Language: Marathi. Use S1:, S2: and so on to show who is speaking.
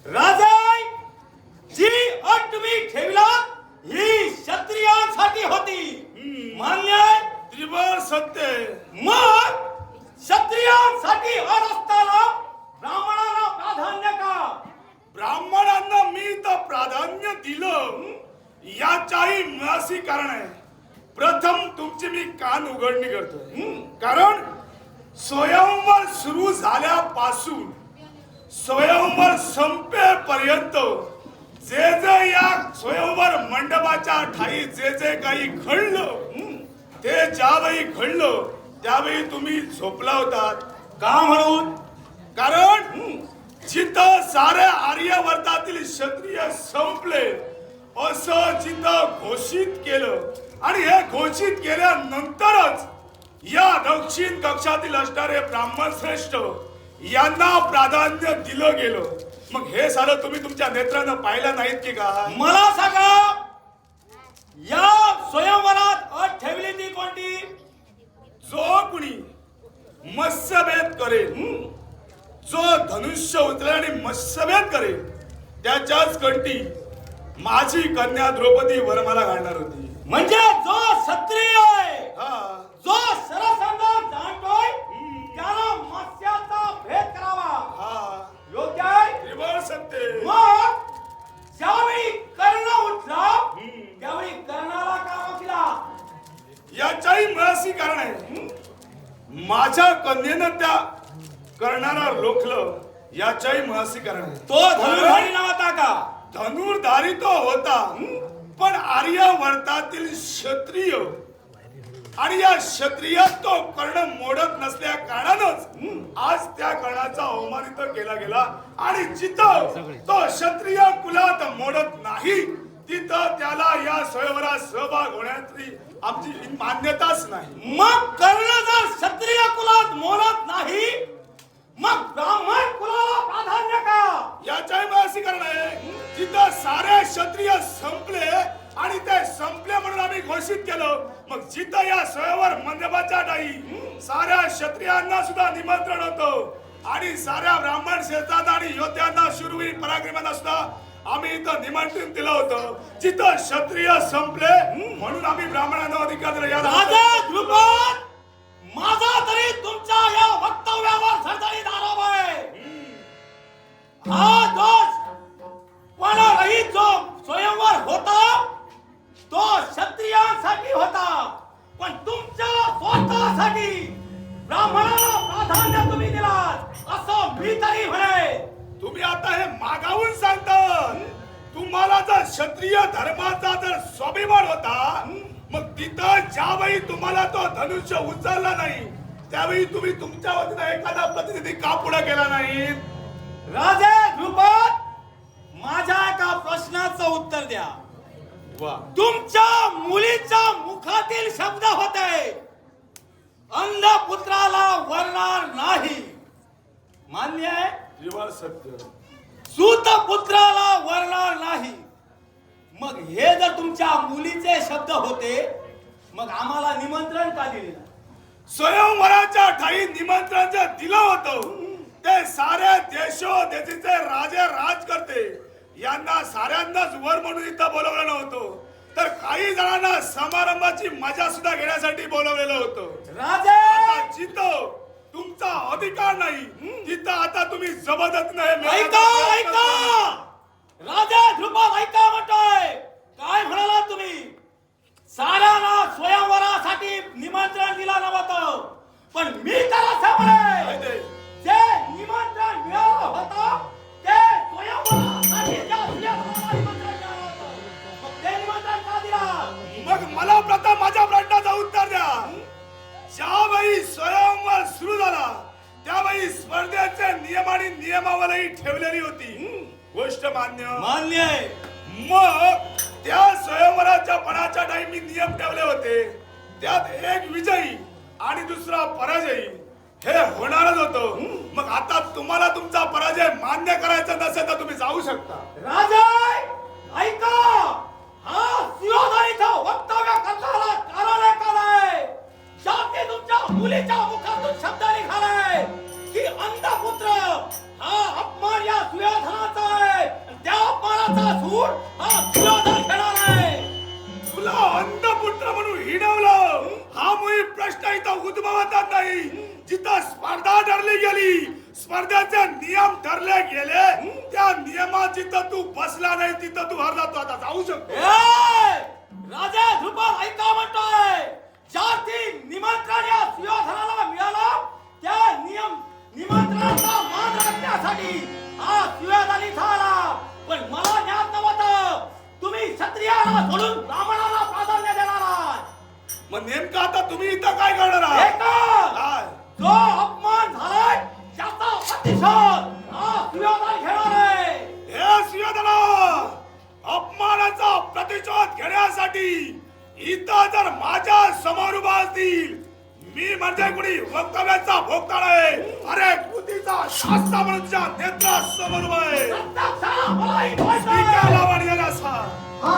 S1: राजा जी अट तुम्ही ठेवला ही क्षत्रियांसाठी होती, मान्य आहे?
S2: त्रिवार सत्य.
S1: मग क्षत्रियांसाठी अट असताना ब्राह्मणाला प्राधान्य का?
S2: ब्राह्मणांना मी तर प्राधान्य दिलं याच्याही मुळाशी कारण आहे. प्रथम तुमची मी कान उघडणी करतोय, कारण स्वयंवर सुरू झाल्यापासून स्वयंवर संपेपर्यंत जे जे या स्वयंवर मंडपाच्या ठाई जे जे काही घडलं ते ज्यावेळी घडलं त्यावेळी तुम्ही झोपला होतात.
S1: का म्हणून?
S2: कारण जिथं साऱ्या आर्यवर्तातील क्षत्रिय संपले असं जिथं घोषित केलं आणि हे घोषित केल्यानंतरच या दक्षिण कक्षातील असणारे ब्राह्मण श्रेष्ठ यांना प्राधान्य दिलं गेलं. मग हे सारं तुम्ही तुमच्या नेत्रानं पाहिलं नाहीत की काय?
S1: मला सांगा, या स्वयंवरात अट ठेवली ती कोणती?
S2: जो कुणी मत्स्यभेद करेल, जो धनुष्य उचलेल आणि मत्स्यभेद करेल त्याच्याच कंठी माझी कन्या द्रौपदी वरमाला घालणार होती.
S1: म्हणजे जो क्षत्रिय आहे,
S2: हा,
S1: जो सरसंग जाणतोय त्याला मत्स्याचा भेद करावा.
S2: हा,
S1: योग्य आहे?
S2: त्रिवार सत्य.
S1: मग ज्यावेळी कर्ण उठला त्यावेळी कर्णाला का रोखला?
S2: याच्याही मुळाशी कारण आहे. माझ्या कन्येनं त्या कर्णाला रोखलं याच्याही मुळाशी कारण आहे.
S1: तो धनुर्धारी नव्हता का?
S2: धनुर्धारी तो होता, पण आर्यवर्तातील क्षत्रिय आणि या क्षत्रियात तो कर्ण मोडत नसल्या कारणानच आज त्या कर्णाचा अवमानित केला गेला. आणि जिथं तो क्षत्रिय कुलात मोडत नाही तिथं त्याला या स्वयंवरात सहभाग होण्याची आमची मान्यताच नाही.
S1: मग कर्ण जर क्षत्रिय कुलात मोडत नाही मग ब्राह्मण कुलाला प्राधान्य का?
S2: याच्याही अशी कारण आहे. जिथं सारे क्षत्रिय संपले आणि ते संपले म्हणून आम्ही घोषित केलं, मग जिथं या स्वयंवर मंडपाच्या ठाई साऱ्या क्षत्रियांना सुद्धा निमंत्रण होतं आणि साऱ्या ब्राह्मण श्रेष्ठांना आणि योद्ध्यांना शूरवीर पराक्रमांना सुद्धा आम्ही इथं निमंत्रण दिलं होतं. जिथं क्षत्रिय संपले म्हणून आम्ही ब्राह्मणांना अधिकार दिला.
S1: राजा ध्रुपद, माझा तरी तुमच्या या वक्तव्यावर सरसरीत आरोप आहे. हा दोष पण रहित जो स्वयंवर होता तो क्षत्रियांसाठी होता, पण तुमच्या स्वतःसाठी ब्राह्मणाला प्राधान्य तुम्ही दिलात असं मी तरी म्हणे.
S2: तुम्ही आता हे मागावून सांगता. तुम्हाला जर क्षत्रिय धर्माचा जर स्वाभिमान होता मग तिथं ज्यावेळी तुम्हाला तो धनुष्य उचलला नाही त्यावेळी तुम्ही तुमच्या वतीनं एखादा प्रतिनिधी का पुढे केला नाही?
S1: राजे ध्रुपद, माझ्या एका प्रश्नाचं उत्तर द्या. तुमच्या मुलीच्या मुखातील शब्द होते अंध पुत्राला वरणार नाही, मान्य आहे?
S2: त्रिवार सत्य.
S1: सूत पुत्राला वरणार नाही. मग हे जर तुमच्या मुलीचे शब्द होते मग आम्हाला निमंत्रण का दिले?
S2: स्वयंवराच्या ठाई निमंत्रण जे दिलं होतं ते साऱ्या देशोदेशीचे राजे राज करते यांना साऱ्यांनाच वर म्हणून इथं बोलवलं नव्हतं, तर काही जणांना समारंभाची मजा सुद्धा घेण्यासाठी बोलवलेलं होतं.
S1: राजे,
S2: जिथं तुमचा अधिकार नाही तिथं आता तुम्ही जबरदस्तीने
S1: ऐका राजा ध्रुपद, ऐका म्हणतोय. काय म्हणाला तुम्ही? साऱ्यांना स्वयंवरासाठी निमंत्रण दिलं नव्हतं, पण मी तर असं म्हणे जे निमंत्रण मिळालं होतं ते स्वयंवरासाठी निमंत्रण मिळालं होतं. मग ते निमंत्रण का दिलं?
S2: मग मला प्रथम माझ्या प्रश्नाचं उत्तर द्या. ज्यावेळी स्वयंवर सुरू झाला त्यावेळी स्पर्धेचे नियम आणि नियमावली ठेवलेली होती. गोष्ट मान्य
S1: आहे.
S2: मग त्या स्वयंवराच्या पणाच्या टाइमी नियम ठेवले होते, त्यात एक विजयी आणि दुसरा पराजयी हे होणारच होतं. मग आता तुम्हाला तुमचा पराजय मान्य करायचा नसेल तर तुम्ही जाऊ शकता.
S1: राजा ऐका, हा सुयोधनाचं वक्तव्य करताना कारण ऐका आहे. ज्याते तुमच्या मुलीच्या मुखातून शब्द निघालाय की अंधपुत्र, हा अपमान या सुयोधनाचा आहे. ठेवून हा सुयोधन खेळणार आहे.
S2: तुला अंधपुत्र म्हणून हिणवलं हा मुळी प्रश्न इथं उद्भवतच नाही. जिथं स्पर्धा ठरली गेली, स्पर्धेचे नियम ठरले गेले, त्या नियमात जिथं तू बसला नाही तिथं तू हरला. तू आता जाऊ शकतो.
S1: ए! राजा ध्रुपद ऐका म्हणतोय, ज्या निमंत्रण या सुयोधनाला मिळालं त्या निमंत्रणाचा मान राखण्यासाठी हा सुयोधन इथं आला. पण मला ज्ञात नव्हतं तुम्ही क्षत्रियाला सोडून ब्राह्मणाला प्राधान्य देणार आहात.
S2: मग नेमकं आता तुम्ही इथं काय करणार आहात?
S1: एकच!
S2: काय?
S1: जो अपमान झालाय त्याचा प्रतिशोध हा सुयोधन घेणार आहे.
S2: हे सुयोधना, अपमानाचा प्रतिशोध घेण्यासाठी इथं जर माझ्या समोर उभा असतील, मी म्हणजे कुणी वक्तव्याचा भोगताळ आहे. अरे कृतीचा शास्ता म्हणून तुझ्या नेत्रासमोर उभा आहे.
S1: प्रत्यक्षाला मलाही माहित
S2: मी
S1: आहे.
S2: काय लावण गेला असा?
S3: हा